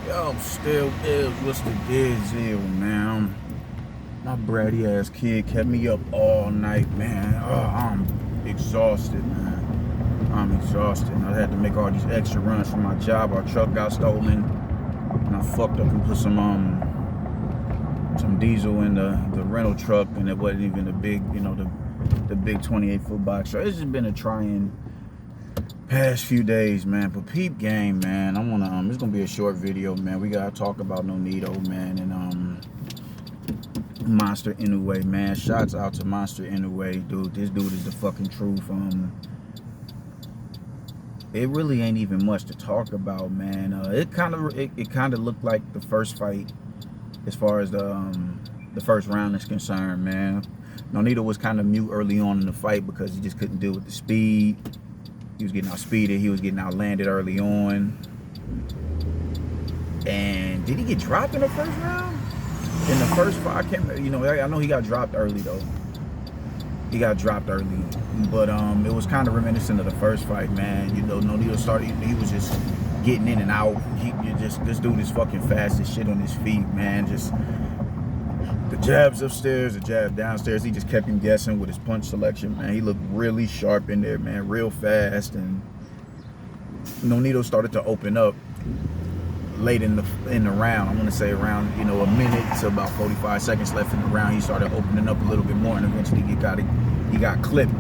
Yo, still is. What's the deal, man? My bratty ass kid kept me up all night, man. Oh, I'm exhausted, man. I'm exhausted. I had to make all these extra runs for my job. Our truck got stolen, and I fucked up and put some diesel in the rental truck, and it wasn't even the big, the big 28-foot box. So it's just been a trying past few days, man. But peep game, man. I wanna it's gonna be a short video, man. We gotta talk about Inoue, man, and Monster Inoue, man. Shouts out to Monster Inoue, dude. This dude is the fucking truth. It really ain't even much to talk about, man. It kind of looked like the first fight, as far as the first round is concerned, man. Nonito was kind of mute early on in the fight because he just couldn't deal with the speed. He was getting outspeeded. He was getting outlanded early on. And did he get dropped in the first round? In the first fight, I can't remember. I know he got dropped early though. He got dropped early, but it was kind of reminiscent of the first fight, man. Nonito started. He was just getting in and out. This dude is fucking fast as shit on his feet, man. Just the jabs upstairs, the jab downstairs. He just kept him guessing with his punch selection, man. He looked really sharp in there, man, real fast. And Nonito started to open up late in the round. I want to say around a minute to about 45 seconds left in the round. He started opening up a little bit more, and eventually he got clipped.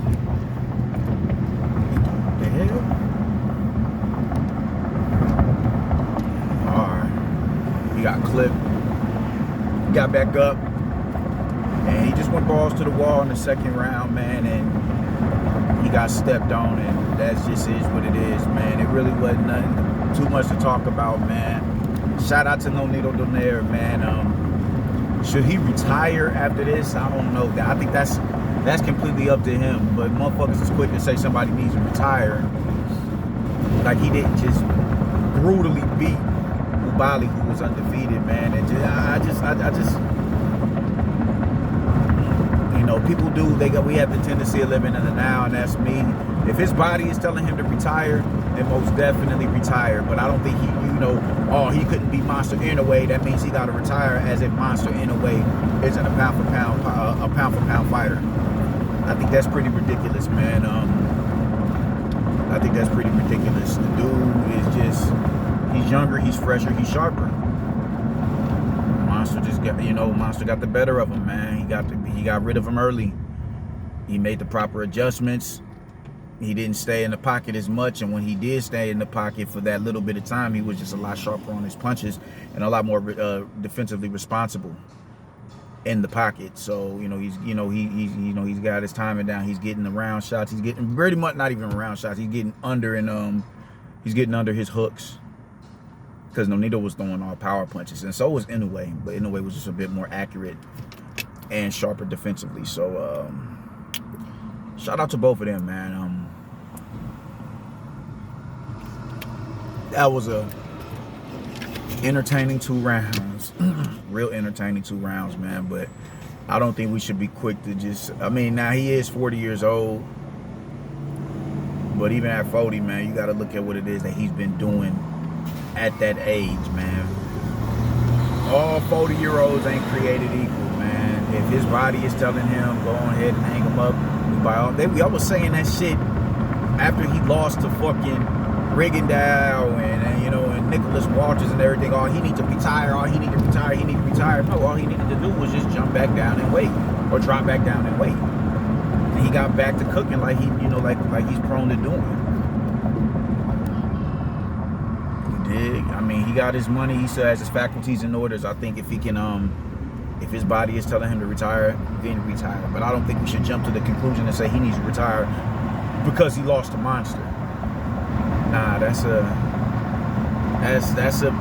What the hell? All right, he got clipped. Got back up. And he just went balls to the wall in the second round, man, and he got stepped on, and that just is what it is, man. It really wasn't nothing too much to talk about, man. Shout out to Nonito Donaire, man. Should he retire after this? I don't know. I think that's completely up to him, but motherfuckers is quick to say somebody needs to retire. Like he didn't just brutally beat Ubali, who was undefeated, man. And I just people do. We have the tendency of living in the now, and that's me. If his body is telling him to retire, then most definitely retire. But I don't think he couldn't be Monster Inoue. That means he got to retire, as if Monster Inoue isn't a pound for pound fighter. I think that's pretty ridiculous, man. I think that's pretty ridiculous. The dude is he's younger, he's fresher, he's sharper. Monster got the better of him, man. He got rid of him early. He made the proper adjustments. He didn't stay in the pocket as much, and when he did stay in the pocket for that little bit of time, he was just a lot sharper on his punches and a lot more defensively responsible in the pocket. So he's got his timing down. He's getting the round shots. He's getting pretty much not even round shots. He's getting under his hooks. Because Nonito was throwing all power punches, and so was Inoue, but Inoue was just a bit more accurate and sharper defensively. So shout out to both of them, man. That was a entertaining 2 rounds. Real entertaining 2 rounds, man. But I don't think we should be quick to just, now he is 40 years old, but even at 40, man, you got to look at what it is that he's been doing at that age, man. All 40-year-olds ain't created equal, man. If his body is telling him, go on ahead and hang him up, I was saying that shit after he lost to fucking Rigondeaux and Nicholas Walters and everything. Oh, he need to retire. No, all he needed to do was just jump back down and wait, or drop back down and wait. And he got back to cooking like like he's prone to doing. He got his money. He still has his faculties in orders. I think if he can, if his body is telling him to retire, then retire. But I don't think we should jump to the conclusion and say he needs to retire because he lost to Monster. Nah, that's a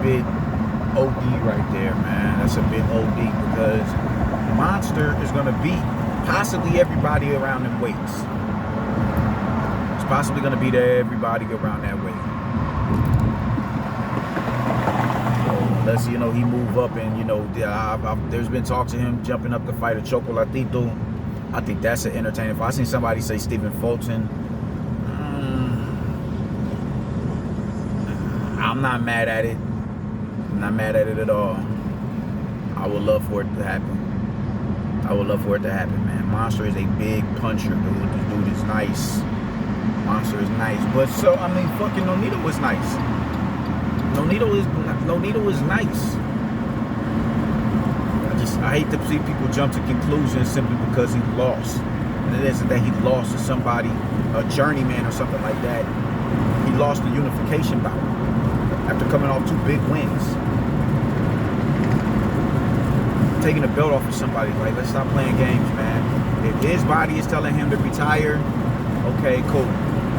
bit OD right there, man. That's a bit OD, because Monster is going to beat possibly everybody around them weights. It's possibly going to beat everybody around that weight. Unless, he move up and, there's been talks of him jumping up to fight a Chocolatito. I think that's an entertaining. If I seen somebody say Stephen Fulton, I'm not mad at it. not mad at it at all. I would love for it to happen. I would love for it to happen, man. Monster is a big puncher, dude. This dude is nice. Monster is nice. But so, I mean, fucking Nonito is nice. Nonito is nice. I hate to see people jump to conclusions simply because he lost. And it isn't that he lost to somebody, a journeyman or something like that. He lost the unification bout after coming off 2 big wins. Taking the belt off of somebody, like, let's stop playing games, man. If his body is telling him to retire, okay, cool.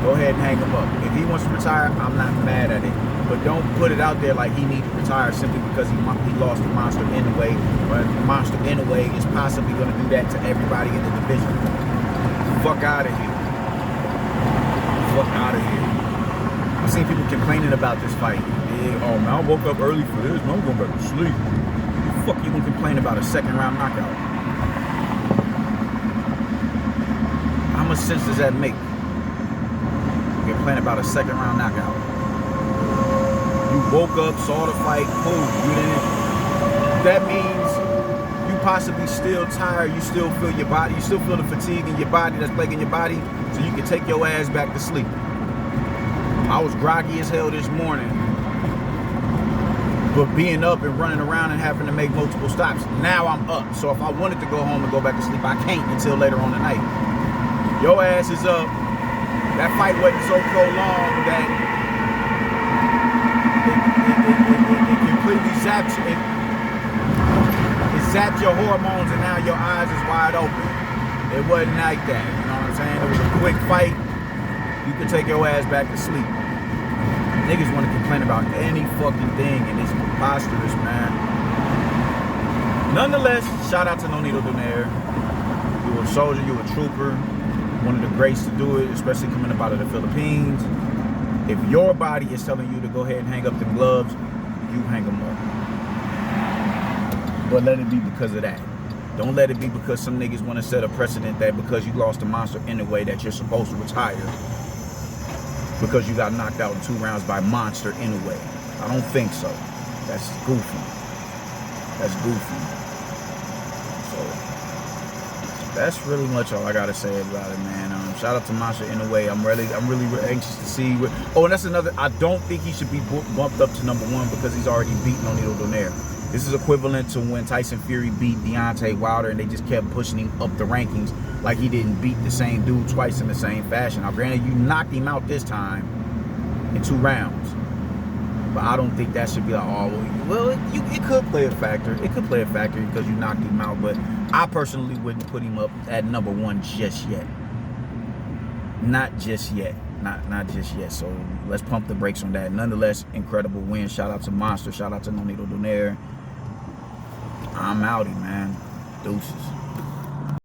Go ahead and hang him up. If he wants to retire, I'm not mad at it. But don't put it out there like he needs to retire simply because he lost to Monster Inoue, or Monster Inoue is possibly going to do that to everybody in the division. Fuck out of here. Fuck out of here. I've seen people complaining about this fight. Yeah, oh man, I woke up early for this, man, I'm going back to sleep. Fuck you gonna complain about a 2nd round knockout? How much sense does that make? You complain about a 2nd round knockout. You woke up, saw the fight, boom, you didn't. That means you possibly still tired, you still feel your body, you still feel the fatigue in your body that's plaguing your body, so you can take your ass back to sleep. I was groggy as hell this morning, but being up and running around and having to make multiple stops, now I'm up. So if I wanted to go home and go back to sleep, I can't until later on tonight. Your ass is up. That fight wasn't so prolonged that it completely zapped you. It zapped your hormones and now your eyes is wide open. It wasn't like that, you know what I'm saying? It was a quick fight. You could take your ass back to sleep. Niggas want to complain about any fucking thing, and it's preposterous, man. Nonetheless, shout out to Nonito Donaire. You were a soldier, you were a trooper. One of the greats to do it, especially coming up out of the Philippines. If your body is telling you to go ahead and hang up them gloves, you hang them up. But let it be because of that. Don't let it be because some niggas want to set a precedent that because you lost a Monster Inoue that you're supposed to retire. Because you got knocked out in 2 rounds by Monster Inoue. I don't think so. That's goofy. That's goofy. So that's really much all I gotta say about it, man. Shout out to Monster Inoue. I'm really anxious to see. Oh, and that's another. I don't think he should be bumped up to #1 because he's already beaten Nonito Donaire. This is equivalent to when Tyson Fury beat Deontay Wilder and they just kept pushing him up the rankings like he didn't beat the same dude twice in the same fashion. Now, granted, you knocked him out this time in 2 rounds. But I don't think that should be like, oh, well, it could play a factor. It could play a factor because you knocked him out. But I personally wouldn't put him up at #1 just yet. Not just yet. Not just yet. So let's pump the brakes on that. Nonetheless, incredible win. Shout out to Monster. Shout out to Nonito Donaire. I'm outie, man. Deuces.